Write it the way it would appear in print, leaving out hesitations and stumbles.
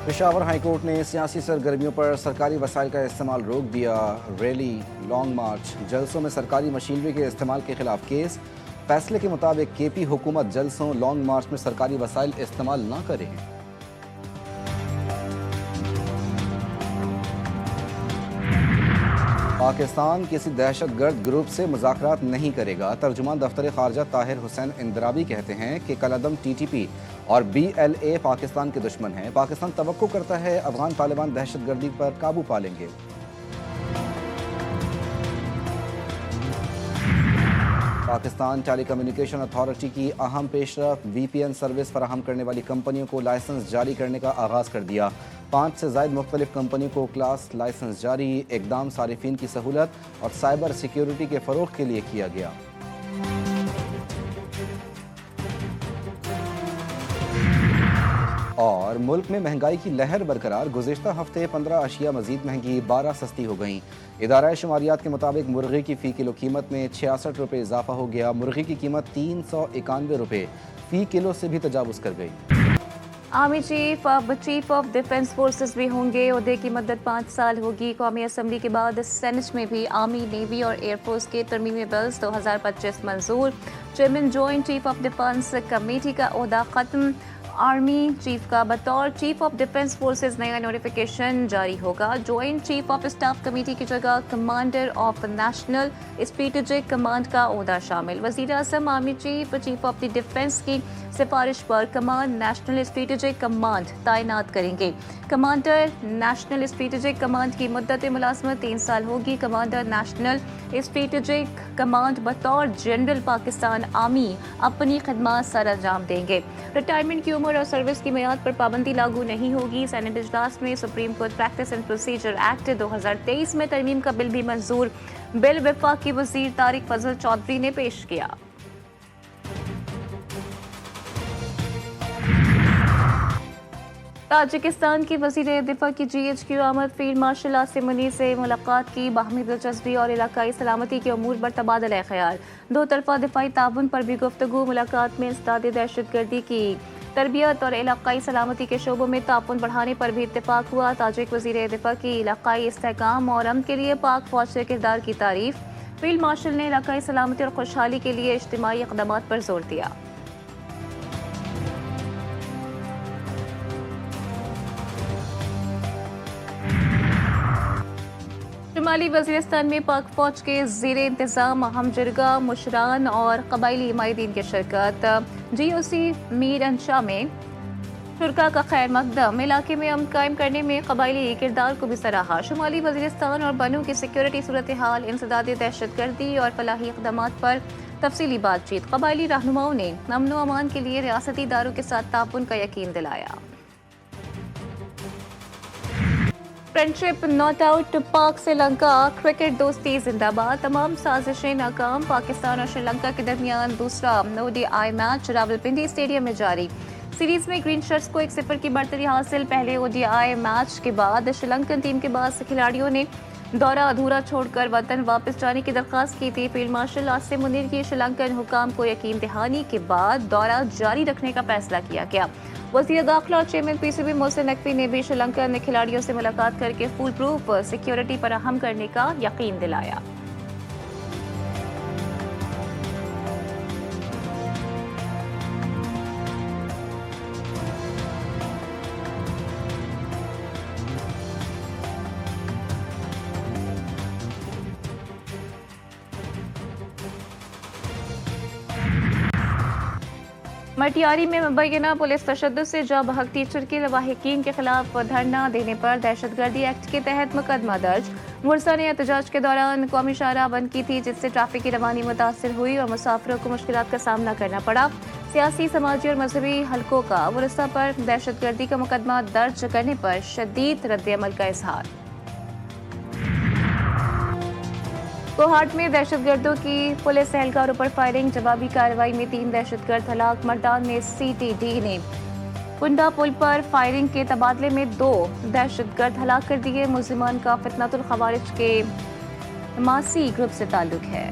Peshawar high court ने सियासी सरगर्मियों पर सरकारी वसाइल का इस्तेमाल रोक दिया। रैली, लॉन्ग मार्च, जलसों में सरकारी मशीनरी के इस्तेमाल के खिलाफ केस। फैसले के मुताबिक केपी हुकूमत जलसों, लॉन्ग मार्च में सरकारी वसाइल इस्तेमाल न करे। पाकिस्तान किसी दहशतगर्द ग्रुप से मुज़ाकरात नहीं करेगा। तर्जुमान दफ्तर खारजा ताहिर हुसैन इंदराबी कहते हैं कि कलअदम TTP और BLA पाकिस्तान के दुश्मन हैं। पाकिस्तान तवक्को करता है अफगान तालिबान दहशतगर्दी पर काबू पा लेंगे। पाकिस्तान टेली कम्युनिकेशन अथॉरिटी की अहम पेशरफ, VPN सर्विस फराहम करने वाली कंपनियों को लाइसेंस जारी करने का आगाज़ कर दिया। 5 से ज़ायद मुख्तलिफ कंपनियों को क्लास लाइसेंस जारी। इकदाम सारिफिन की सहूलत और साइबर सिक्योरिटी के फ़रोग़ के लिए किया गया। और मुल्क में महंगाई की लहर बरकरार। गुज़िश्ता हफ्ते 15 अशिया मजीद महंगी, 12 सस्ती हो गईं। इदारा शुमारियात के मुताबिक मुर्गी की फ़ी किलो कीमत में 66 रुपये इजाफा हो गया। मुर्गी की कीमत 391 रुपये फ़ी किलो से भी तजावुज़ कर गई। आर्मी चीफ अब चीफ ऑफ डिफेंस फोर्सेस भी होंगे। ओहदे की मद्दत 5 साल होगी। कौमी असम्बली के बाद सेनेट में भी आर्मी, नेवी और एयरफोर्स के तरमीमी बिल्स 2025 मंजूर। Chairman joint chief of defence committee का ओहदा खत्म। आर्मी चीफ का बतौर चीफ ऑफ डिफेंस फोर्सेस नया नोटिफिकेशन जारी होगा। Joint chief of staff committee की जगह commander of national strategic command का ओहदा शामिल। वज़ीर आज़म army chief, chief of the defence की सिफारिश पर कमांड नेशनल स्ट्रेटेजिक कमांड तैनात करेंगे। कमांडर नेशनल स्ट्रेटेजिक कमांड की मुद्दत मुलाजमत 3 साल होगी। कमांडर नेशनल स्ट्रेटेजिक कमांड बतौर जनरल पाकिस्तान आर्मी अपनी खिदमत सर अंजाम देंगे। रिटायरमेंट की उम्र और सर्विस की मियाद पर पाबंदी लागू नहीं होगी। सेनेट इजलास में supreme court practice and procedure act 2023 में तरमीम का बिल भी मंजूर। बिल वफाकी वजीर तारिक फजल चौधरी ने पेश किया। ताजिकिस्तान की वज़ीर दिफा की GHQ आमद। फील्ड मार्शल आसिम मुनीर से मुलाकात की। बाहमी दिलचस्पी और इलाकाई सलामती के अमूर पर तबादला ख्याल। दो तरफा दिफाई ताउन पर भी गुफ्तगू। मुलाकात में इंसदाद दहशतगर्दी की तरबियत और इलाकाई सलामती के शोबों में ताउन बढ़ाने पर भी इत्तेफाक हुआ। ताजिक वज़ीर दिफा की इलाकाई इस्तेहकाम और अमन के लिए पाक फौज के किरदार की तारीफ। फील्ड मार्शल ने इलाकाई सलामती और खुशहाली के लिए इज्तिमाई इक़दामात पर जोर दिया। शुमाली वज़ीरिस्तान में पाक फौज के ज़ेर इंतज़ाम अहम जरगा, मुशरान और कबायली हिमायतीन की शिरकत। GOC मीर अंशा में शुरका का खैर मकदम। इलाके में अमन कायम करने में कबायली किरदार को भी सराहा। शुमाली वज़ीरिस्तान और बनू की सिक्योरिटी सूरत हाल, इंसदाद दहशतगर्दी और फलाही इक़दामात पर तफसीली बातचीत। कबायली रहनुमाओं ने अमन व अमान के लिए रियासती इदारों के साथ ताउन का यकीन दिलाया। Friendship not out. पाक श्रीलंका क्रिकेट दोस्ती जिंदाबाद। तमाम साजिशें नाकाम। पाकिस्तान और श्रीलंका के दरमियान दूसरा ODI मैच रावलपिंडी स्टेडियम में जारी। सीरीज में ग्रीन शर्ट्स को 1-0 की बढ़तरी हासिल। पहले ODI मैच के बाद श्रीलंकन टीम के बाद खिलाड़ियों ने दौरा अधूरा छोड़कर वतन वापस जाने की दरख्वास्त की थी। फील्ड मार्शल आसिम मुनीर की श्रीलंकन हुकाम को यकीन दहानी के बाद दौरा जारी रखने का फैसला किया गया। वज़ीर दाखिला और चेयरमैन PCB मोहसिन नकवी ने भी श्रीलंकन खिलाड़ियों से मुलाकात करके फुल प्रूफ सिक्योरिटी फराहम करने का यकीन दिलाया। मटियारी में मुबैना पुलिस तशद्दुद से जा बहक टीचर के लवाहिकीन के खिलाफ धरना देने पर दहशतगर्दी एक्ट के तहत मुकदमा दर्ज। मुरसा ने एहतजाज के दौरान कौमी शाहराह बंद की थी, जिससे ट्रैफिक की रवानी मुतासर हुई और मुसाफिरों को मुश्किलात का सामना करना पड़ा। सियासी, समाजी और मजहबी हलकों का मुरसा पर दहशतगर्दी का मुकदमा दर्ज करने पर शदीद रद्द-ए-अमल का इजहार। कोहाट में दहशतगर्दों की पुलिस एहलकारों पर फायरिंग। जवाबी कार्रवाई में 3 दहशतगर्द हलाक। मर्दान में CTD ने कुंडा पुल पर फायरिंग के तबादले में 2 दहशतगर्द हलाक कर दिए। मुल्जिमान का फितनतुल खवारिज के मासी ग्रुप से ताल्लुक है।